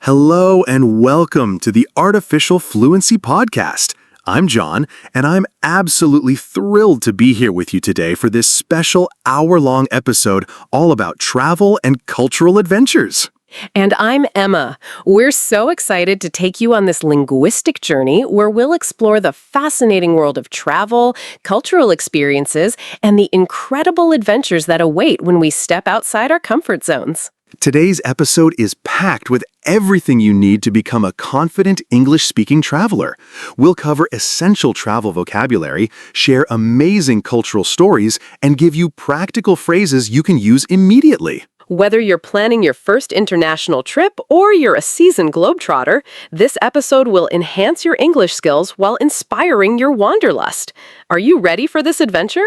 Hello and welcome to the Artificial Fluency Podcast. I'm John, and I'm absolutely thrilled to be here with you today for this special hour-long episode all about travel and cultural adventures. And I'm Emma. We're so excited to take you on this linguistic journey where we'll explore the fascinating world of travel, cultural experiences, and the incredible adventures that await when we step outside our comfort zones. Today's episode is packed with everything you need to become a confident English-speaking traveler. We'll cover essential travel vocabulary, share amazing cultural stories, and give you practical phrases you can use immediately. Whether you're planning your first international trip or you're a seasoned globetrotter, this episode will enhance your English skills while inspiring your wanderlust. Are you ready for this adventure?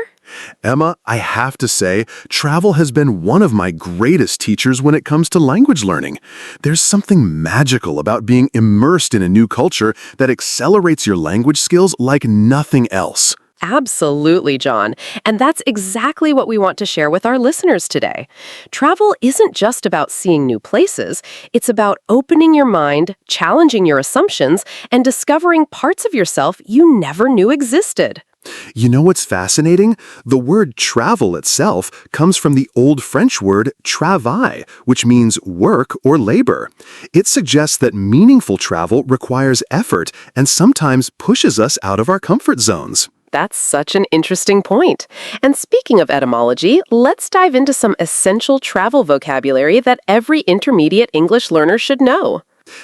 Emma, I have to say, travel has been one of my greatest teachers when it comes to language learning. There's something magical about being immersed in a new culture that accelerates your language skills like nothing else. Absolutely, John. And that's exactly what we want to share with our listeners today. Travel isn't just about seeing new places. It's about opening your mind, challenging your assumptions, and discovering parts of yourself you never knew existed. You know what's fascinating? The word travel itself comes from the old French word travail, which means work or labor. It suggests that meaningful travel requires effort and sometimes pushes us out of our comfort zones. That's such an interesting point. And speaking of etymology, let's dive into some essential travel vocabulary that every intermediate English learner should know.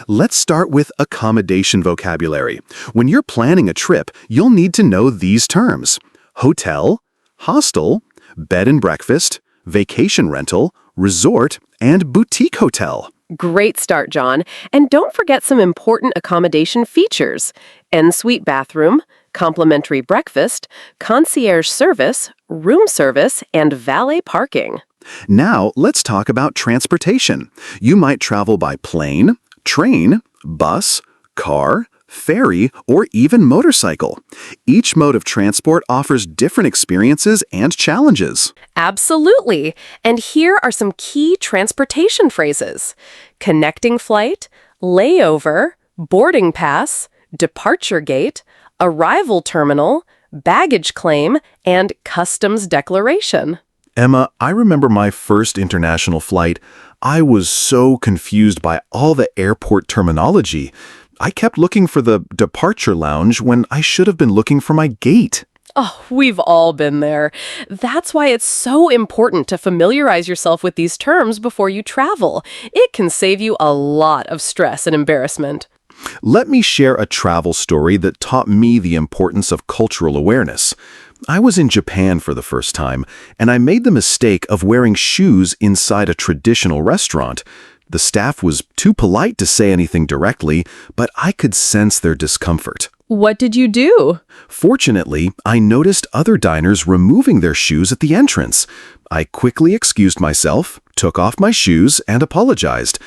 Let's start with accommodation vocabulary. When you're planning a trip, you'll need to know these terms: hotel, hostel, bed and breakfast, vacation rental, resort, and boutique hotel. Great start, John. And don't forget some important accommodation features: en-suite bathroom, complimentary breakfast, concierge service, room service, and valet parking. Now, let's talk about transportation. You might travel by plane, train, bus, car, ferry, or even motorcycle. Each mode of transport offers different experiences and challenges. Absolutely. And here are some key transportation phrases: connecting flight, layover, boarding pass, departure gate, arrival terminal, baggage claim, and customs declaration. Emma, I remember my first international flight. I was so confused by all the airport terminology. I kept looking for the departure lounge when I should have been looking for my gate. Oh, we've all been there. That's why it's so important to familiarize yourself with these terms before you travel. It can save you a lot of stress and embarrassment. Let me share a travel story that taught me the importance of cultural awareness. I was in Japan for the first time, and I made the mistake of wearing shoes inside a traditional restaurant. The staff was too polite to say anything directly, but I could sense their discomfort. What did you do? Fortunately, I noticed other diners removing their shoes at the entrance. I quickly excused myself, took off my shoes, and apologized.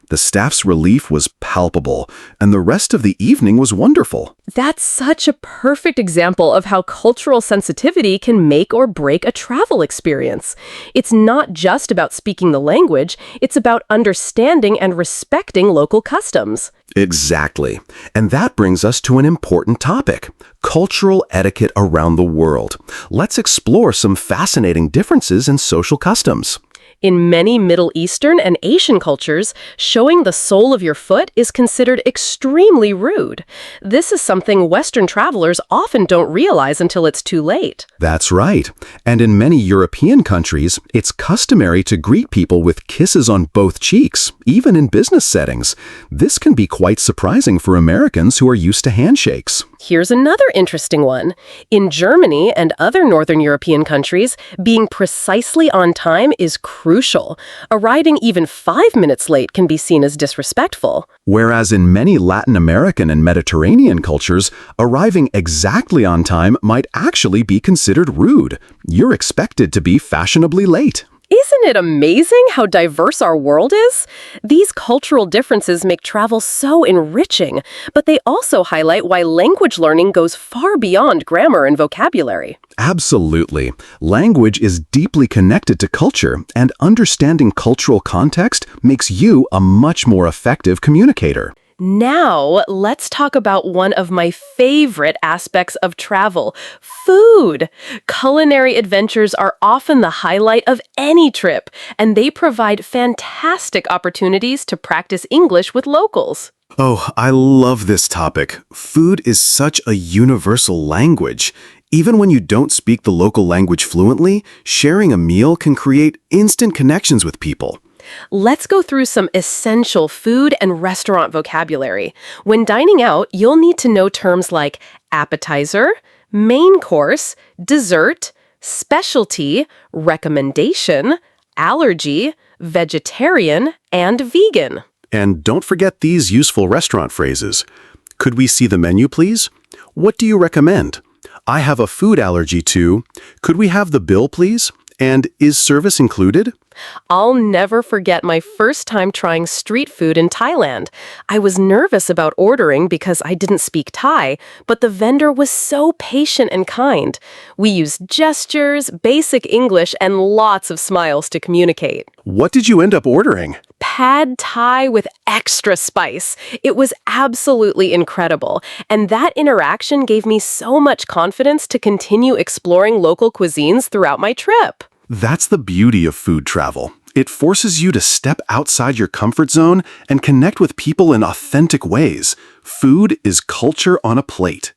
The staff's relief was palpable, and the rest of the evening was wonderful. That's such a perfect example of how cultural sensitivity can make or break a travel experience. It's not just about speaking the language, it's about understanding and respecting local customs. Exactly. And that brings us to an important topic: cultural etiquette around the world. Let's explore some fascinating differences in social customs. In many Middle Eastern and Asian cultures, showing the sole of your foot is considered extremely rude. This is something Western travelers often don't realize until it's too late. That's right. And in many European countries, it's customary to greet people with kisses on both cheeks, even in business settings. This can be quite surprising for Americans who are used to handshakes. Here's another interesting one. In Germany and other Northern European countries, being precisely on time is crucial. Arriving even 5 minutes late can be seen as disrespectful. Whereas in many Latin American and Mediterranean cultures, arriving exactly on time might actually be considered rude. You're expected to be fashionably late. Isn't it amazing how diverse our world is? These cultural differences make travel so enriching, but they also highlight why language learning goes far beyond grammar and vocabulary. Absolutely. Language is deeply connected to culture, and understanding cultural context makes you a much more effective communicator. Now, let's talk about one of my favorite aspects of travel, food. Culinary adventures are often the highlight of any trip, and they provide fantastic opportunities to practice English with locals. Oh, I love this topic. Food is such a universal language. Even when you don't speak the local language fluently, sharing a meal can create instant connections with people. Let's go through some essential food and restaurant vocabulary. When dining out, you'll need to know terms like appetizer, main course, dessert, specialty, recommendation, allergy, vegetarian, and vegan. And don't forget these useful restaurant phrases. Could we see the menu, please? What do you recommend? I have a food allergy to. Could we have the bill, please? And is service included? I'll never forget my first time trying street food in Thailand. I was nervous about ordering because I didn't speak Thai, but the vendor was so patient and kind. We used gestures, basic English, and lots of smiles to communicate. What did you end up ordering? Pad Thai with extra spice. It was absolutely incredible, and that interaction gave me so much confidence to continue exploring local cuisines throughout my trip. That's the beauty of food travel. It forces you to step outside your comfort zone and connect with people in authentic ways. Food is culture on a plate.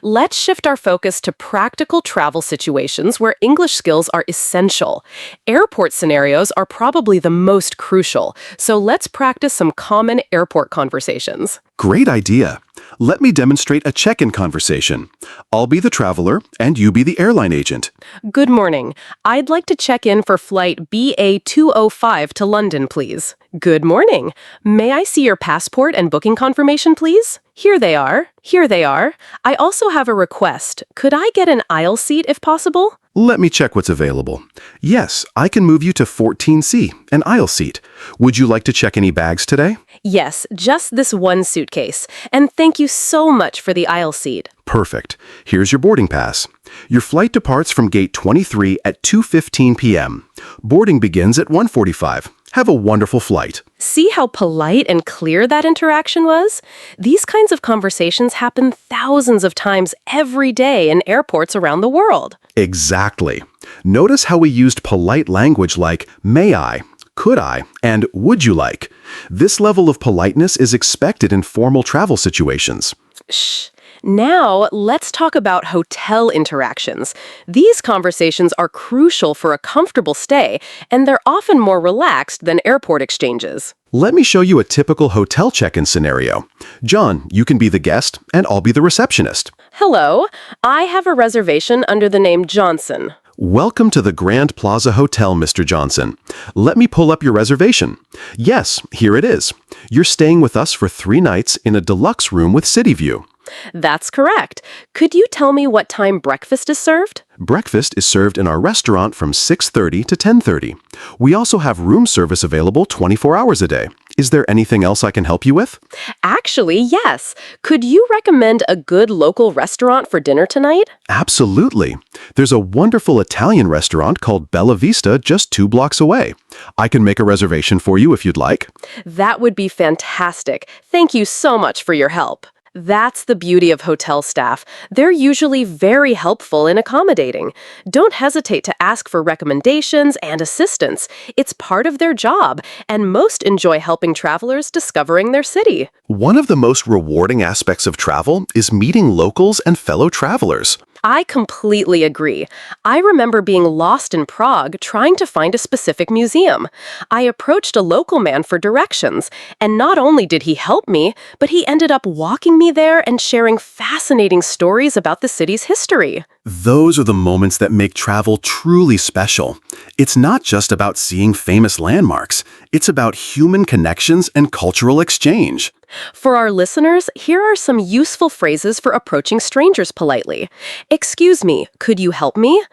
Let's shift our focus to practical travel situations where English skills are essential. Airport scenarios are probably the most crucial, so let's practice some common airport conversations. Great idea. Let me demonstrate a check-in conversation. I'll be the traveler, and you be the airline agent. Good morning. I'd like to check in for flight BA205 to London, please. Good morning. May I see your passport and booking confirmation, please? Here they are. Here they are. I also have a request. Could I get an aisle seat if possible? Let me check what's available. Yes, I can move you to 14C, an aisle seat. Would you like to check any bags today? Yes, just this one suitcase. And thank you so much for the aisle seat. Perfect. Here's your boarding pass. Your flight departs from gate 23 at 2:15 p.m. Boarding begins at 1:45. Have a wonderful flight. See how polite and clear that interaction was? These kinds of conversations happen thousands of times every day in airports around the world. Exactly. Notice how we used polite language like may I, could I, and would you like. This level of politeness is expected in formal travel situations. Shh. Now, let's talk about hotel interactions. These conversations are crucial for a comfortable stay, and they're often more relaxed than airport exchanges. Let me show you a typical hotel check-in scenario. John, you can be the guest, and I'll be the receptionist. Hello, I have a reservation under the name Johnson. Welcome to the Grand Plaza Hotel, Mr. Johnson. Let me pull up your reservation. Yes, here it is. You're staying with us for 3 nights in a deluxe room with city view. That's correct. Could you tell me what time breakfast is served? Breakfast is served in our restaurant from 6:30 to 10:30. We also have room service available 24 hours a day. Is there anything else I can help you with? Actually, yes. Could you recommend a good local restaurant for dinner tonight? Absolutely. There's a wonderful Italian restaurant called Bella Vista just 2 blocks away. I can make a reservation for you if you'd like. That would be fantastic. Thank you so much for your help. That's the beauty of hotel staff. They're usually very helpful and accommodating. Don't hesitate to ask for recommendations and assistance. It's part of their job, and most enjoy helping travelers discovering their city. One of the most rewarding aspects of travel is meeting locals and fellow travelers. I completely agree. I remember being lost in Prague trying to find a specific museum. I approached a local man for directions, and not only did he help me, but he ended up walking me there and sharing fascinating stories about the city's history. Those are the moments that make travel truly special. It's not just about seeing famous landmarks. It's about human connections and cultural exchange. For our listeners, here are some useful phrases for approaching strangers politely. Excuse me, could you help me?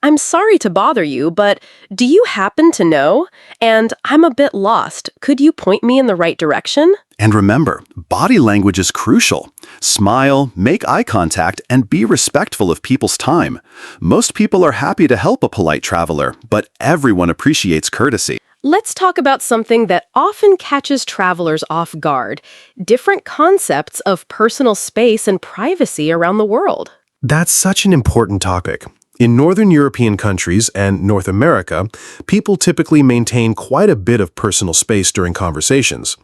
I'm sorry to bother you, but do you happen to know? And I'm a bit lost. Could you point me in the right direction? And remember, body language is crucial. Smile, make eye contact, and be respectful of people's time. Most people are happy to help a polite traveler, but everyone appreciates courtesy. Let's talk about something that often catches travelers off guard: different concepts of personal space and privacy around the world. That's such an important topic. In Northern European countries and North America, people typically maintain quite a bit of personal space during conversations.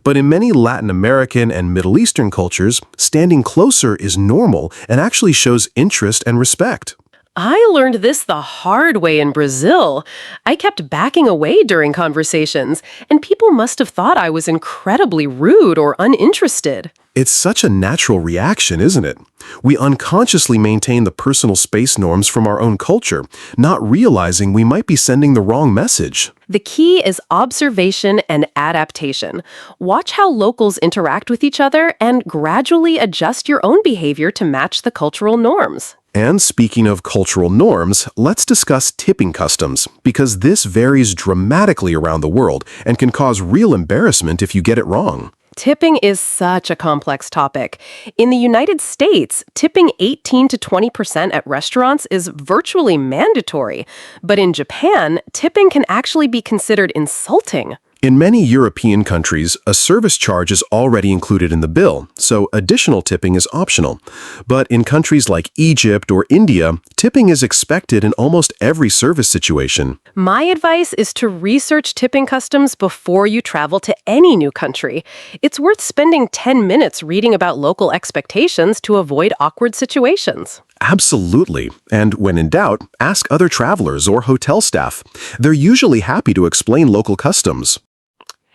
But in many Latin American and Middle Eastern cultures, standing closer is normal and actually shows interest and respect. I learned this the hard way in Brazil. I kept backing away during conversations, and people must have thought I was incredibly rude or uninterested. It's such a natural reaction, isn't it? We unconsciously maintain the personal space norms from our own culture, not realizing we might be sending the wrong message. The key is observation and adaptation. Watch how locals interact with each other and gradually adjust your own behavior to match the cultural norms. And speaking of cultural norms, let's discuss tipping customs, because this varies dramatically around the world and can cause real embarrassment if you get it wrong. Tipping is such a complex topic. In the United States, tipping 18 to 20% at restaurants is virtually mandatory. But in Japan, tipping can actually be considered insulting. In many European countries, a service charge is already included in the bill, so additional tipping is optional. But in countries like Egypt or India, tipping is expected in almost every service situation. My advice is to research tipping customs before you travel to any new country. It's worth spending 10 minutes reading about local expectations to avoid awkward situations. Absolutely. And when in doubt, ask other travelers or hotel staff. They're usually happy to explain local customs.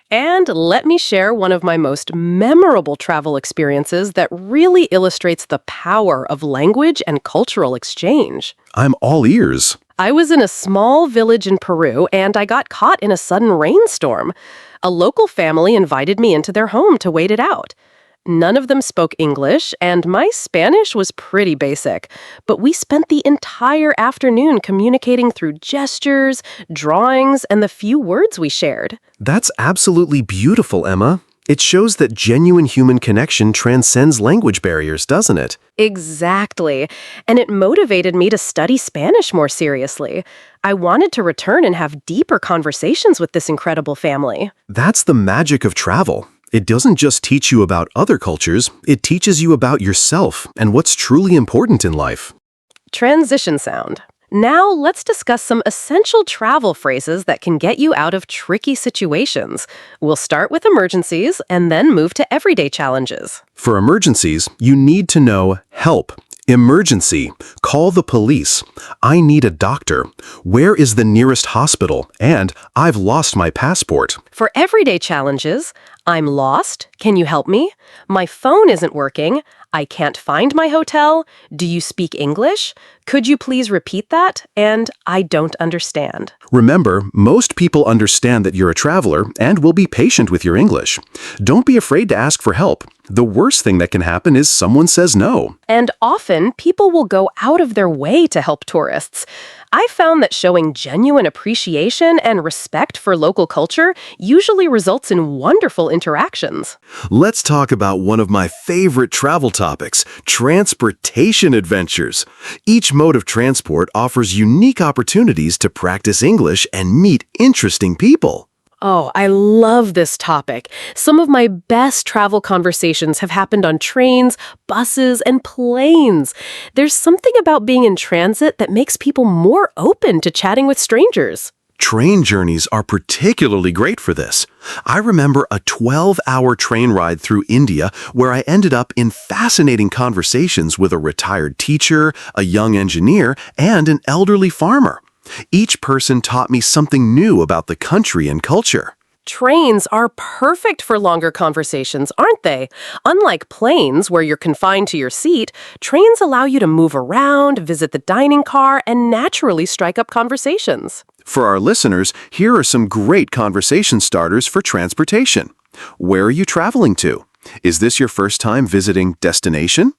And let me share one of my most memorable travel experiences that really illustrates the power of language and cultural exchange. I'm all ears. I was in a small village in Peru, and I got caught in a sudden rainstorm. A local family invited me into their home to wait it out. None of them spoke English, and my Spanish was pretty basic. But we spent the entire afternoon communicating through gestures, drawings, and the few words we shared. That's absolutely beautiful, Emma. It shows that genuine human connection transcends language barriers, doesn't it? Exactly. And it motivated me to study Spanish more seriously. I wanted to return and have deeper conversations with this incredible family. That's the magic of travel. It doesn't just teach you about other cultures, it teaches you about yourself and what's truly important in life. Transition sound. Now let's discuss some essential travel phrases that can get you out of tricky situations. We'll start with emergencies and then move to everyday challenges. For emergencies, you need to know help. Emergency. Call the police. I need a doctor. Where is the nearest hospital? And I've lost my passport. For everyday challenges, I'm lost. Can you help me? My phone isn't working. I can't find my hotel. Do you speak English? Could you please repeat that? And I don't understand. Remember, most people understand that you're a traveler and will be patient with your English. Don't be afraid to ask for help. The worst thing that can happen is someone says no. And often, people will go out of their way to help tourists. I found that showing genuine appreciation and respect for local culture usually results in wonderful interactions. Let's talk about one of my favorite travel topics, transportation adventures. Each mode of transport offers unique opportunities to practice English and meet interesting people. Oh, I love this topic. Some of my best travel conversations have happened on trains, buses, and planes. There's something about being in transit that makes people more open to chatting with strangers. Train journeys are particularly great for this. I remember a 12-hour train ride through India where I ended up in fascinating conversations with a retired teacher, a young engineer, and an elderly farmer. Each person taught me something new about the country and culture. Trains are perfect for longer conversations, aren't they? Unlike planes, where you're confined to your seat, trains allow you to move around, visit the dining car, and naturally strike up conversations. For our listeners, here are some great conversation starters for transportation. Where are you traveling to? Is this your first time visiting destination?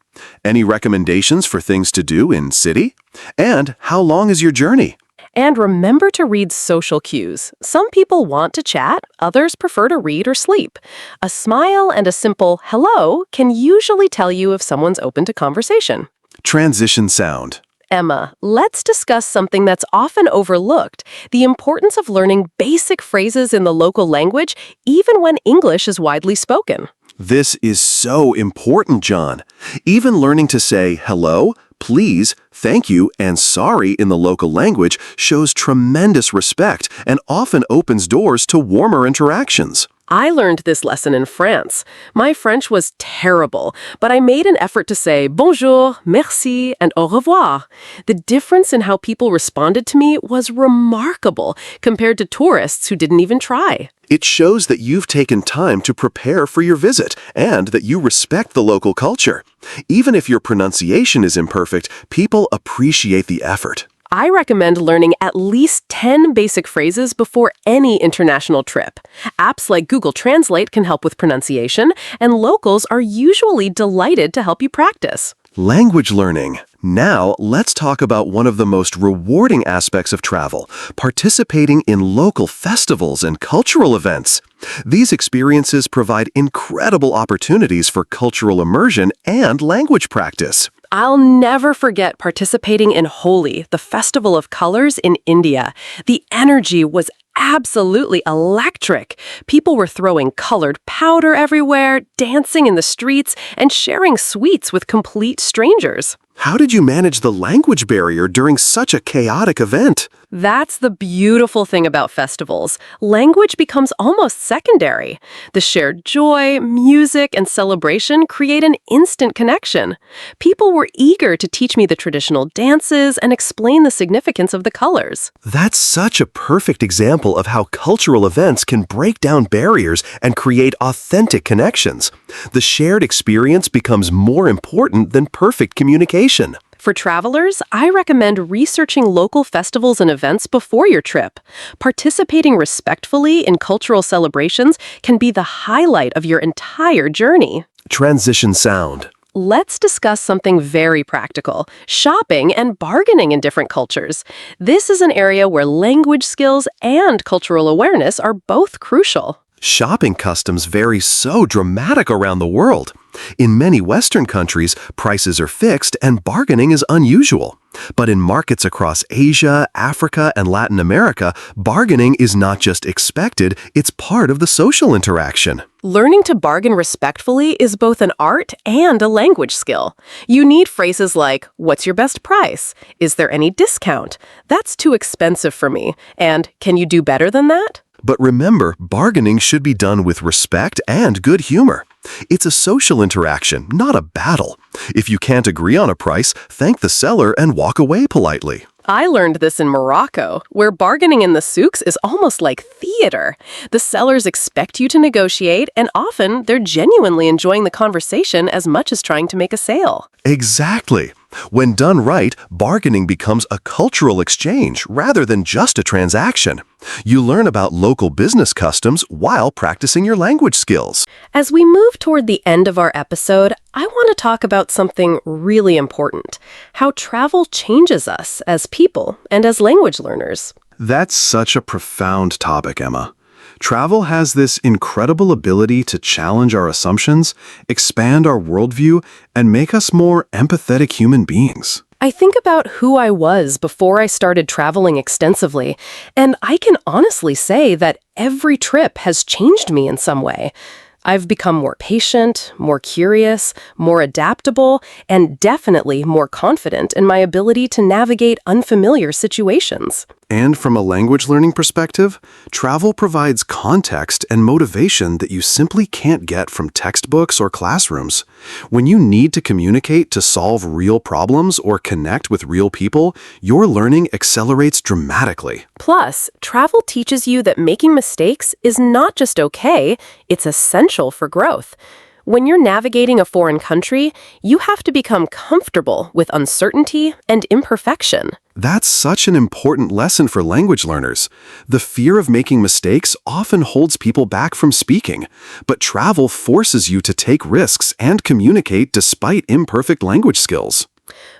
Any recommendations for things to do in city? And how long is your journey? And remember to read social cues. Some people want to chat, others prefer to read or sleep. A smile and a simple hello can usually tell you if someone's open to conversation. Transition sound. Emma, let's discuss something that's often overlooked, the importance of learning basic phrases in the local language, even when English is widely spoken. This is so important, John. Even learning to say hello, please, thank you, and sorry in the local language shows tremendous respect and often opens doors to warmer interactions. I learned this lesson in France. My French was terrible, but I made an effort to say bonjour, merci, and au revoir. The difference in how people responded to me was remarkable compared to tourists who didn't even try. It shows that you've taken time to prepare for your visit and that you respect the local culture. Even if your pronunciation is imperfect, people appreciate the effort. I recommend learning at least 10 basic phrases before any international trip. Apps like Google Translate can help with pronunciation, and locals are usually delighted to help you practice. Language learning. Now, let's talk about one of the most rewarding aspects of travel, participating in local festivals and cultural events. These experiences provide incredible opportunities for cultural immersion and language practice. I'll never forget participating in Holi, the Festival of Colors in India. The energy was absolutely electric. People were throwing colored powder everywhere, dancing in the streets, and sharing sweets with complete strangers. How did you manage the language barrier during such a chaotic event? That's the beautiful thing about festivals. Language becomes almost secondary. The shared joy, music, and celebration create an instant connection. People were eager to teach me the traditional dances and explain the significance of the colors. That's such a perfect example of how cultural events can break down barriers and create authentic connections. The shared experience becomes more important than perfect communication. For travelers, I recommend researching local festivals and events before your trip. Participating respectfully in cultural celebrations can be the highlight of your entire journey. Transition sound. Let's discuss something very practical, shopping and bargaining in different cultures. This is an area where language skills and cultural awareness are both crucial. Shopping customs vary so dramatic around the world. In many Western countries, prices are fixed and bargaining is unusual. But in markets across Asia, Africa, and Latin America, bargaining is not just expected, it's part of the social interaction. Learning to bargain respectfully is both an art and a language skill. You need phrases like, "What's your best price? Is there any discount? That's too expensive for me." And, "Can you do better than that?" But remember, bargaining should be done with respect and good humor. It's a social interaction, not a battle. If you can't agree on a price, thank the seller and walk away politely. I learned this in Morocco, where bargaining in the souks is almost like theater. The sellers expect you to negotiate, and often they're genuinely enjoying the conversation as much as trying to make a sale. Exactly. When done right, bargaining becomes a cultural exchange rather than just a transaction. You learn about local business customs while practicing your language skills. As we move toward the end of our episode, I want to talk about something really important, how travel changes us as people and as language learners. That's such a profound topic, Emma. Travel has this incredible ability to challenge our assumptions, expand our worldview, and make us more empathetic human beings. I think about who I was before I started traveling extensively, and I can honestly say that every trip has changed me in some way. I've become more patient, more curious, more adaptable, and definitely more confident in my ability to navigate unfamiliar situations. And from a language learning perspective, travel provides context and motivation that you simply can't get from textbooks or classrooms. When you need to communicate to solve real problems or connect with real people, your learning accelerates dramatically. Plus, travel teaches you that making mistakes is not just okay, it's essential for growth. When you're navigating a foreign country, you have to become comfortable with uncertainty and imperfection. That's such an important lesson for language learners. The fear of making mistakes often holds people back from speaking, but travel forces you to take risks and communicate despite imperfect language skills.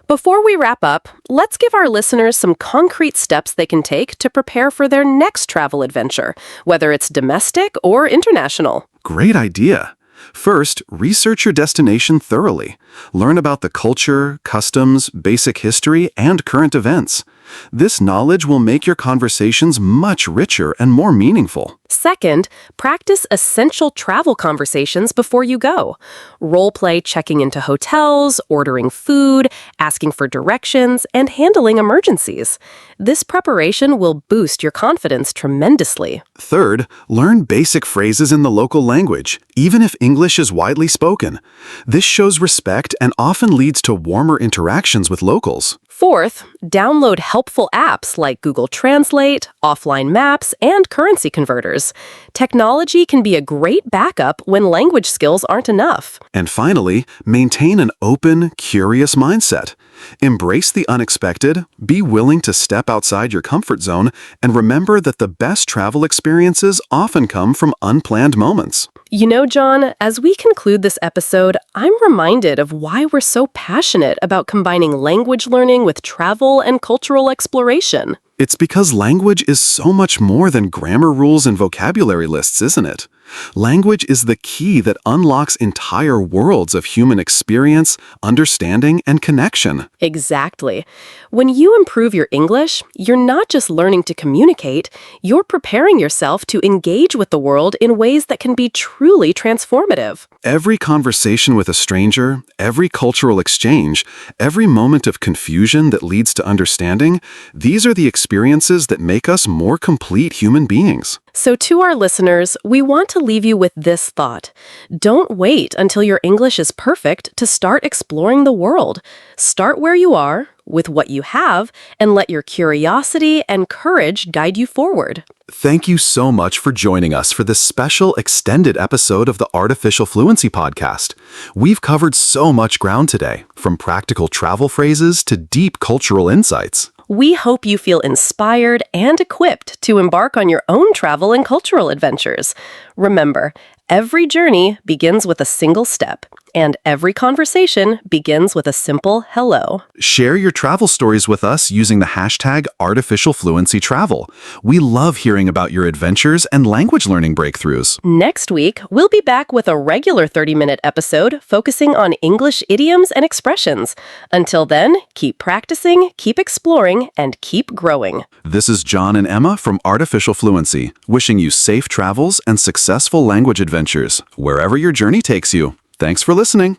Before we wrap up, let's give our listeners some concrete steps they can take to prepare for their next travel adventure, whether it's domestic or international. Great idea. First, research your destination thoroughly. Learn about the culture, customs, basic history, and current events. This knowledge will make your conversations much richer and more meaningful. Second, practice essential travel conversations before you go. Role-play checking into hotels, ordering food, asking for directions, and handling emergencies. This preparation will boost your confidence tremendously. Third, learn basic phrases in the local language, even if English is widely spoken. This shows respect and often leads to warmer interactions with locals. Fourth, download helpful apps like Google Translate, offline maps, and currency converters. Technology can be a great backup when language skills aren't enough. And finally, maintain an open, curious mindset. Embrace the unexpected, be willing to step outside your comfort zone, and remember that the best travel experiences often come from unplanned moments. You know, John, as we conclude this episode, I'm reminded of why we're so passionate about combining language learning with travel and cultural exploration. It's because language is so much more than grammar rules and vocabulary lists, isn't it? Language is the key that unlocks entire worlds of human experience, understanding, and connection. Exactly. When you improve your English, you're not just learning to communicate, you're preparing yourself to engage with the world in ways that can be truly transformative. Every conversation with a stranger, every cultural exchange, every moment of confusion that leads to understanding, these are the experiences that make us more complete human beings. So to our listeners, we want to leave you with this thought. Don't wait until your English is perfect to start exploring the world. Start where you are, with what you have, and let your curiosity and courage guide you forward. Thank you so much for joining us for this special extended episode of the Artificial Fluency Podcast. We've covered so much ground today, from practical travel phrases to deep cultural insights. We hope you feel inspired and equipped to embark on your own travel and cultural adventures. Remember, every journey begins with a single step, and every conversation begins with a simple hello. Share your travel stories with us using the hashtag #ArtificialFluencyTravel. We love hearing about your adventures and language learning breakthroughs. Next week, we'll be back with a regular 30-minute episode focusing on English idioms and expressions. Until then, keep practicing, keep exploring, and keep growing. This is John and Emma from Artificial Fluency, wishing you safe travels and successful language adventures, wherever your journey takes you. Thanks for listening.